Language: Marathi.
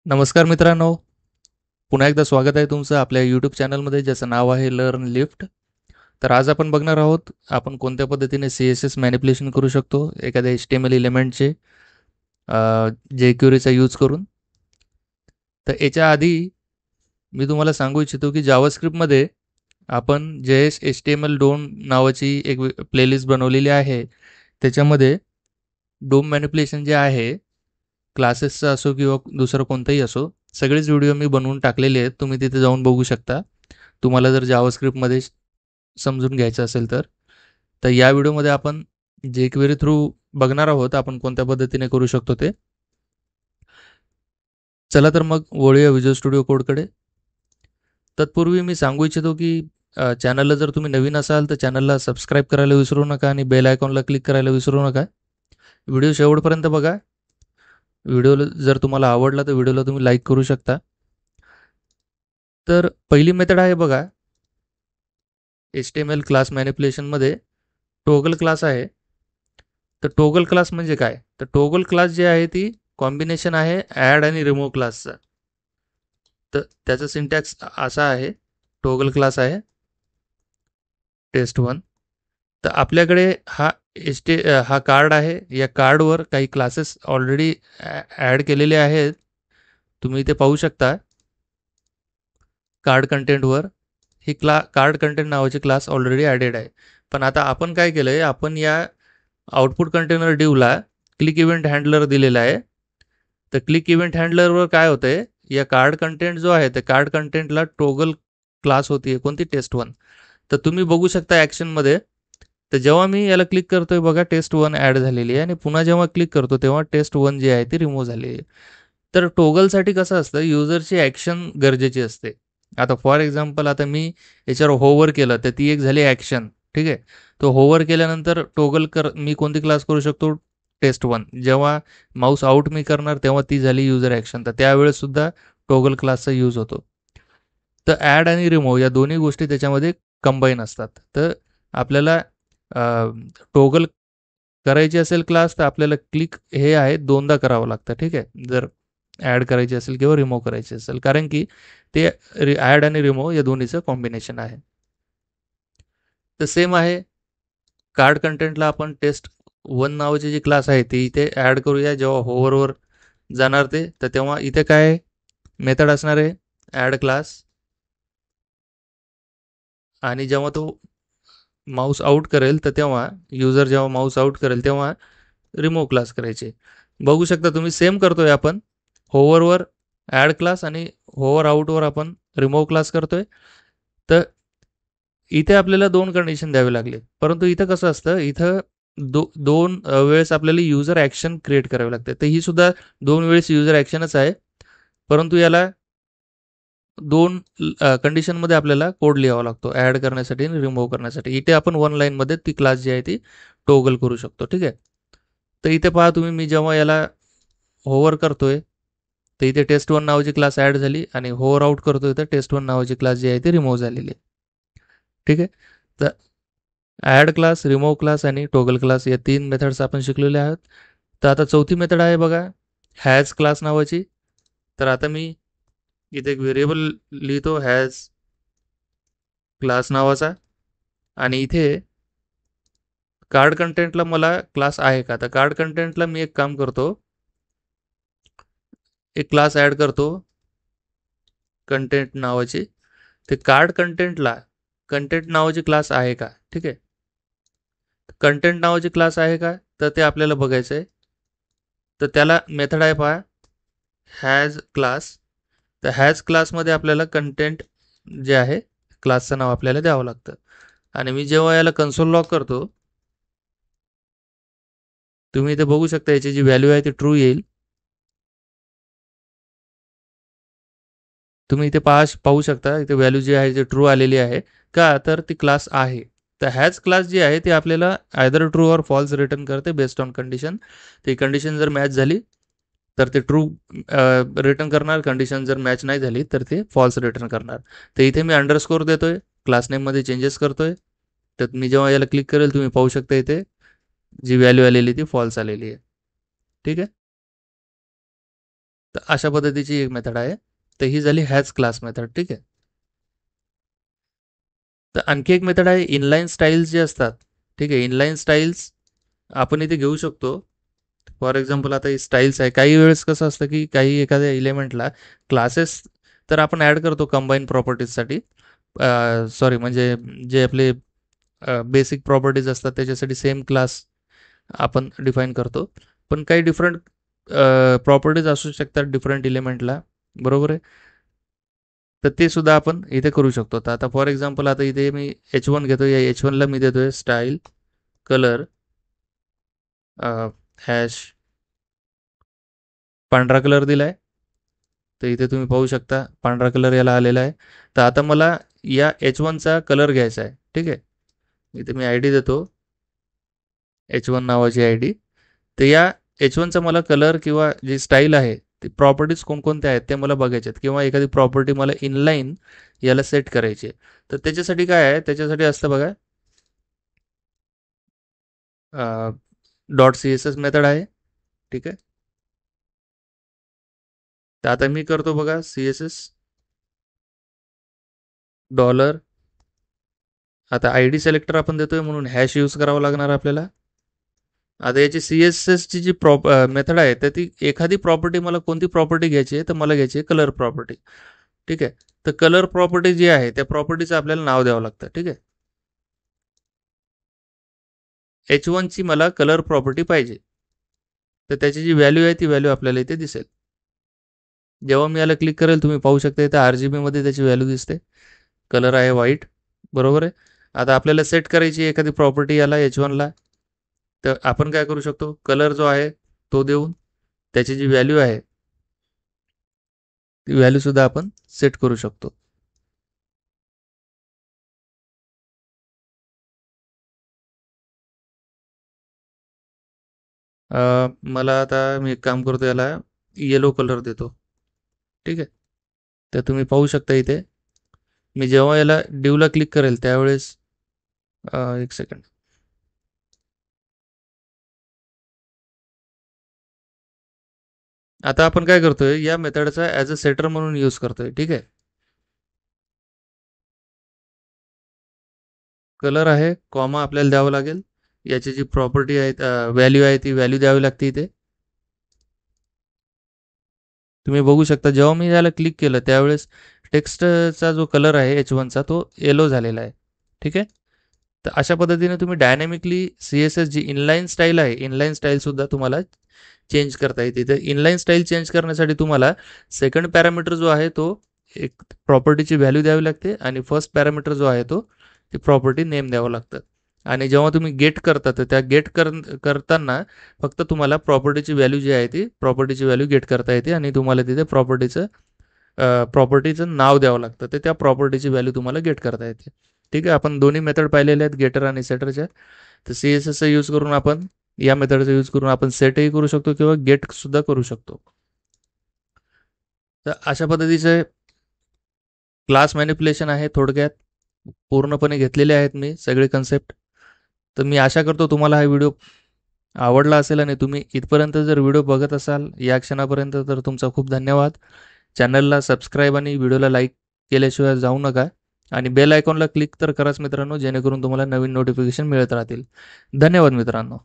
नमस्कार मित्रांनो, पुन्हा एकदा स्वागत आहे तुमचं आपल्या यूट्यूब चॅनलमध्ये ज्याचं नाव आहे लर्न लिफ्ट. तर आज आपण बघणार आहोत आपण कोणत्या पद्धतीने CSS मॅनिप्युलेशन करू शकतो एखाद्या HTML एलिमेंटचे jQueryचा यूज करून. तर याच्या आधी मी तुम्हाला सांगू इच्छितो की जावास्क्रिप्टमध्ये आपण JS HTML2 नावाची एक प्लेलिस्ट बनवलेली आहे. त्याच्यामध्ये डोम मॅनिप्युलेशन जे आहे क्लासेसचा असो किंवा दुसरं कोणताही असो, सगळेच व्हिडिओ मी बनवून टाकलेले आहेत. तुम्ही तिथे जाऊन बघू शकता. तुम्हाला जर जावास्क्रिप्टमध्ये समजून घ्यायचं असेल तर. तर या व्हिडिओमध्ये आपण jQuery थ्रू बघणार आहोत आपण कोणत्या पद्धतीने करू शकतो ते. चला तर मग वळूया व्हिज्युअल स्टुडिओ कोडकडे. तत्पूर्वी मी सांगू इच्छितो की चॅनलला जर तुम्ही नवीन असाल तर चॅनलला सबस्क्राईब करायला विसरू नका आणि बेल आयकॉनला क्लिक करायला विसरू नका. व्हिडिओ शेवटपर्यंत बघा. व्हिडिओ जर तुम्हाला आवडला तर व्हिडिओला तुम्ही लाईक करू शकता. तर पहिली मेथड आहे बघा, HTML क्लास मॅनिप्युलेशनमध्ये टोगल क्लास आहे. तर टोगल क्लास म्हणजे काय? तर टोगल क्लास जे आहे ती कॉम्बिनेशन आहे ॲड आणि रिमूव्ह क्लासचा. तर त्याचा सिंटॅक्स असा आहे, टोगल क्लास आहे टेस्ट1. तर आपल्याकडे हा कार्ड आहे. या कार्डवर काही क्लासेस ऑलरेडी ॲड केलेले आहेत. तुम्ही इथे पाहू शकता कार्ड कंटेंटवर ही कार्ड कंटेंट नावाची क्लास ऑलरेडी ॲडेड आहे. पण आता आपण काय केलं आहे, आपण या आउटपुट कंटेनर डिवला क्लिक इव्हेंट हँडलर दिलेला आहे. तर क्लिक इव्हेंट हँडलरवर काय होतं आहे, या कार्ड कंटेंट जो आहे त्या कार्ड कंटेंटला टोगल क्लास होती कोणती टेस्ट1. तर तुम्ही बघू शकता ॲक्शनमध्ये. तर जेव्हा मी याला क्लिक करतोय बघा टेस्ट1 ॲड झालेली आहे आणि पुन्हा जेव्हा क्लिक करतो तेव्हा टेस्ट1 जी आहे ती रिमूव्ह झालेली आहे. तर टोगलसाठी कसं असतं, युजरची ॲक्शन गरजेची असते. आता फॉर एक्झाम्पल आता मी याच्यावर होवर केलं तर ती एक झाली ॲक्शन. ठीक आहे. तो होवर केल्यानंतर टोगल मी कोणती क्लास करू शकतो, टेस्ट1. जेव्हा माऊस आउट मी करणार तेव्हा ती झाली युजर ॲक्शन. तर त्यावेळेस सुद्धा टोगल क्लासचा यूज होतो. तर ॲड आणि रिमूव्ह या दोन्ही गोष्टी त्याच्यामध्ये कंबाईन असतात. तर आपल्याला टोगल करायची असेल क्लास तर आपल्याला क्लिक हे आहे दोनदा करावं लागतं. ठीक आहे, जर ॲड करायची असेल किंवा रिमूव्ह करायची असेल, कारण की ते ॲड आणि रिमूव्ह या दोन्हीचं कॉम्बिनेशन आहे. तर सेम आहे, कार्ड कंटेंटला आपण टेस्ट1 नावाची जी क्लास आहे ती इथे ॲड करूया. जेव्हा होवरवर जाणार ते तर तेव्हा इथे काय मेथड असणार आहे, ॲड क्लास. आणि जेव्हा तो माऊस आउट करेल तर तेव्हा युजर जेव्हा माऊस आउट करेल तेव्हा रिमूव्ह क्लास करायचे. बघू शकता तुम्ही सेम करतोय आपण. होवरवर ॲड क्लास आणि होवर आउटवर आपण रिमूव्ह क्लास करतोय. तर इथे आपल्याला दोन कंडिशन द्यावे लागले. परंतु इथं कसं असतं, इथं दोन वेळेस आपल्याला युजर ॲक्शन क्रिएट करावे लागते. तर ही सुद्धा 2 वेळेस युजर ॲक्शनच आहे. परंतु याला 2 कंडिशनमध्ये आपल्याला कोड लिहावा लागतो ॲड करण्यासाठी आणि रिमूव्ह करण्यासाठी. इथे आपण 1 लाईनमध्ये ती क्लास जी आहे ती टोगल करू शकतो. ठीक आहे. तर इथे पहा तुम्ही, मी जेव्हा याला होवर करतोय तर इथे टेस्ट1 नावाची क्लास ॲड झाली आणि होवर आउट करतोय तर टेस्ट1 नावाची क्लास जी आहे ती रिमूव्ह झालेली आहे. ठीक आहे. तर ॲड क्लास, रिमूव्ह क्लास आणि टोगल क्लास या 3 मेथड्स आपण शिकलेले आहोत. तर आता चौथी मेथड आहे बघा, हॅज क्लास नावाची. तर आता मी इथे एक व्हेरिएबल लिहितो हॅज क्लास नावाचा आणि इथे कार्ड कंटेंटला मला क्लास आहे का, तर कार्ड कंटेंटला मी एक काम करतो, एक क्लास ॲड करतो कंटेंट नावाची. ते कार्ड कंटेंटला कंटेंट नावाची क्लास आहे का. ठीक आहे. कंटेंट नावाची क्लास आहे का, तर ते आपल्याला बघायचं आहे. तर त्याला मेथड आहे पहा, हॅज क्लास. तर हॅज क्लासमध्ये आपल्याला कंटेंट जे आहे क्लासचं नाव आपल्याला द्यावं लागतं. आणि मी जेव्हा याला कन्सोल लॉग करतो, तुम्ही इथे बघू शकता याची जी व्हॅल्यू आहे ती ट्रू येईल. तुम्ही इथे पाहू शकता इथे व्हॅल्यू जी आहे ती ट्रू आलेली आहे का, तर ती क्लास आहे. तर हॅज क्लास जी आहे ती आपल्याला आयदर ट्रू और फॉल्स रिटर्न करते बेस्ड ऑन कंडिशन. ती कंडिशन जर मॅच झाली तर ते ट्रू रिटर्न करणार, कंडिशन जर मॅच नाही झाली तर ते फॉल्स रिटर्न करणार. तर इथे मी अंडरस्कोर देतोय, क्लास नेममध्ये चेंजेस करतोय. तर मी जेव्हा याला क्लिक करेल तुम्ही पाहू शकता इथे जी व्हॅल्यू आलेली ती फॉल्स आलेली आहे. ठीक आहे. तर अशा पद्धतीची एक मेथड आहे. तर ही झाली हॅज क्लास मेथड. ठीक आहे. तर आणखी एक मेथड आहे इनलाईन स्टाईल्स जे असतात. ठीक आहे. इनलाईन स्टाईल्स आपण इथे घेऊ शकतो. फॉर एक्झाम्पल आता ही स्टाईल्स आहे. काही वेळेस कसं असतं की काही एखाद्या इलेमेंटला क्लासेस तर आपण ॲड करतो कंबाईन प्रॉपर्टीजसाठी. सॉरी, म्हणजे जे आपले बेसिक प्रॉपर्टीज असतात त्याच्यासाठी सेम क्लास आपण डिफाईन करतो. पण काही डिफरंट प्रॉपर्टीज असू शकतात डिफरंट इलेमेंटला, बरोबर आहे. तर ते सुद्धा आपण इथे करू शकतो. तर आता फॉर एक्झाम्पल आता इथे मी H1 घेतो. या H1ला मी देतोय स्टाईल कलर हॅश पांढरा कलर दिलाय. तर इथे तुम्ही पाहू शकता पांढरा कलर याला आलेला आहे. तर आता मला या H1चा कलर घ्यायचा आहे. ठीक आहे. इथे मी आय डी देतो, H1 नावाची आय डी. तर या H1चा मला कलर किंवा जी स्टाईल आहे ती प्रॉपर्टीज कोणकोणत्या आहेत ते मला बघायचे आहेत, किंवा एखादी प्रॉपर्टी मला इनलाईन याला सेट करायची आहे. तर त्याच्यासाठी काय आहे, त्याच्यासाठी असतं बघा dot C S S method आहे. ठीक आहे. तर आता मी करतो बघा सी एस एस डॉलर. आता आय डी सिलेक्टर आपण देतोय म्हणून हॅश यूज करावा लागणार आपल्याला. आता याची सी एस एसची जी मेथड आहे तर ती एखादी प्रॉपर्टी मला कोणती प्रॉपर्टी घ्यायची आहे, तर मला घ्यायची आहे कलर प्रॉपर्टी. ठीक आहे. तर कलर प्रॉपर्टी जी आहे त्या प्रॉपर्टीचं आपल्याला नाव द्यावं लागतं. ठीक आहे. H1 ची मला कलर प्रॉपर्टी पाहिजे. तर त्याची जी व्हॅल्यू आहे ती व्हॅल्यू आपल्याला इथे दिसेल. जेव्हा मी याला क्लिक करेल तुम्ही पाहू शकता इथे RGB मध्ये त्याची व्हॅल्यू दिसते. कलर आहे व्हाईट, बरोबर आहे. आता आपल्याला सेट करायची एखादी प्रॉपर्टी याला H1 ला. तर आपण काय करू शकतो, कलर जो आहे तो देऊन त्याची जी व्हॅल्यू आहे ती व्हॅल्यू सुद्धा आपण सेट करू शकतो. मला आता मी एक काम करतो, याला येलो कलर देतो. ठीक आहे. तर तुम्ही पाहू शकता इथे मी जेव्हा याला डिवला क्लिक करेल त्यावेळेस एक सेकंड. आता आपण काय करतोय, या मेथडचा ॲज अ सेटर म्हणून यूज करतोय. ठीक आहे. कलर आहे कॉमा आपल्याला द्यावं लागेल. याची जी प्रॉपर्टी आहे व्हॅल्यू आहे ती व्हॅल्यू द्यावी लागते इथे. तुम्ही बघू शकता जेव्हा मी याला क्लिक केलं त्यावेळेस टेक्स्टचा जो कलर आहे H1चा तो येलो झालेला आहे. ठीक आहे. तर अशा पद्धतीने तुम्ही डायनॅमिकली सी एस एस जी इनलाईन स्टाईल आहे, इनलाईन स्टाईलसुद्धा तुम्हाला चेंज करता येते. तर इनलाईन स्टाईल चेंज करण्यासाठी तुम्हाला सेकंड पॅरामीटर जो आहे तो एक प्रॉपर्टीची व्हॅल्यू द्यावी लागते, आणि फर्स्ट पॅरामीटर जो आहे तो ती प्रॉपर्टी नेम द्यावं लागतं. आणि जेव्हा तुम्ही गेट करता तर त्या करताना फक्त तुम्हाला प्रॉपर्टीची व्हॅल्यू जी आहे ती प्रॉपर्टीची व्हॅल्यू गेट करता येते, आणि तुम्हाला तिथे प्रॉपर्टीचं नाव द्यावं लागतं. तर त्या प्रॉपर्टीची व्हॅल्यू तुम्हाला गेट करता येते. ठीक आहे. आपण दोन्ही मेथड पाहिलेले आहेत, गेटर आणि सेटरच्या. तर सी एस एसचा यूज करून आपण या मेथडचा यूज करून आपण सेटही करू शकतो किंवा गेट सुद्धा करू शकतो. तर अशा पद्धतीचे क्लास मॅनिप्युलेशन आहे थोडक्यात. पूर्णपणे घेतलेले आहेत मी सगळे कन्सेप्ट. तर मी आशा करतो तुम्हाला हा व्हिडिओ आवडला असेल, आणि तुम्ही इथपर्यंत जर व्हिडिओ बघत असाल या क्षणापर्यंत तर तुमचा खूप धन्यवाद. चॅनलला सबस्क्राईब आणि व्हिडिओला लाईक केल्याशिवाय जाऊ नका, आणि बेल आयकॉनला क्लिक तर कराच मित्रांनो, जेणेकरून तुम्हाला नवीन नोटिफिकेशन मिळत राहतील. धन्यवाद मित्रांनो.